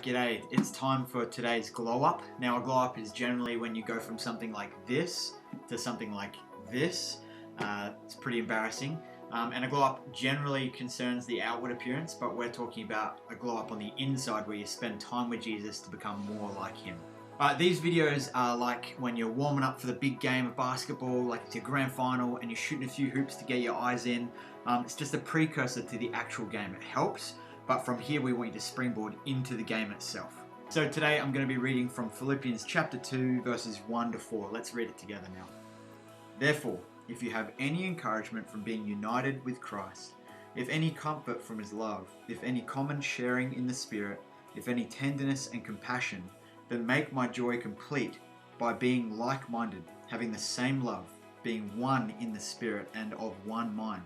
G'day, it's time for today's glow up. Now a glow up is generally when you go from something like this to something like this. It's pretty embarrassing. And a glow up generally concerns the outward appearance, but we're talking about a glow up on the inside where you spend time with Jesus to become more like him. These videos are like when you're warming up for the big game of basketball, like it's your grand final and you're shooting a few hoops to get your eyes in. It's just a precursor to the actual game. It helps, but from here we want you to springboard into the game itself. So today I'm going to be reading from Philippians chapter 2 verses 1 to 4. Let's read it together now. Therefore, if you have any encouragement from being united with Christ, if any comfort from his love, if any common sharing in the Spirit, if any tenderness and compassion, then make my joy complete by being like-minded, having the same love, being one in the Spirit and of one mind.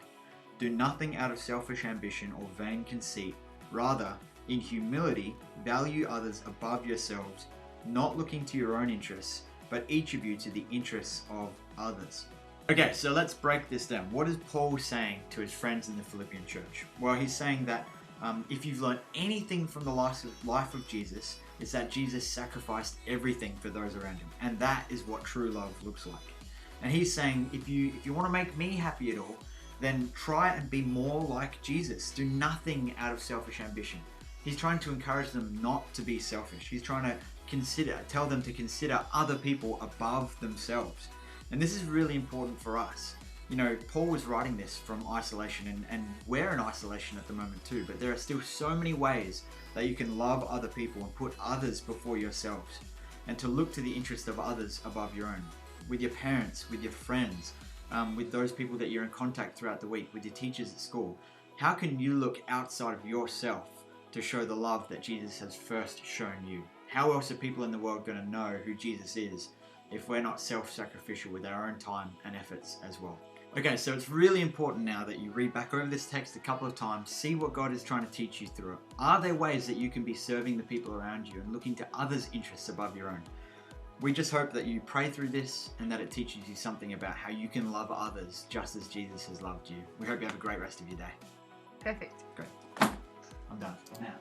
Do nothing out of selfish ambition or vain conceit. Rather, in humility, value others above yourselves, not looking to your own interests, but each of you to the interests of others. Okay, so let's break this down. What is Paul saying to his friends in the Philippian church? Well, he's saying that if you've learned anything from the life of Jesus, it's that Jesus sacrificed everything for those around him. And that is what true love looks like. And he's saying, if you want to make me happy at all, then try and be more like Jesus. Do nothing out of selfish ambition. He's trying to encourage them not to be selfish. He's trying to tell them to consider other people above themselves. And this is really important for us. You know, Paul was writing this from isolation, and we're in isolation at the moment too, but there are still so many ways that you can love other people and put others before yourselves, and to look to the interest of others above your own. With your parents, with your friends, with those people that you're in contact throughout the week, with your teachers at school. How can you look outside of yourself to show the love that Jesus has first shown you? How else are people in the world going to know who Jesus is if we're not self-sacrificial with our own time and efforts as well? Okay, so it's really important now that you read back over this text a couple of times, see what God is trying to teach you through it. Are there ways that you can be serving the people around you and looking to others' interests above your own? We just hope that you pray through this and that it teaches you something about how you can love others just as Jesus has loved you. We hope you have a great rest of your day. Perfect. Great. I'm done. Now.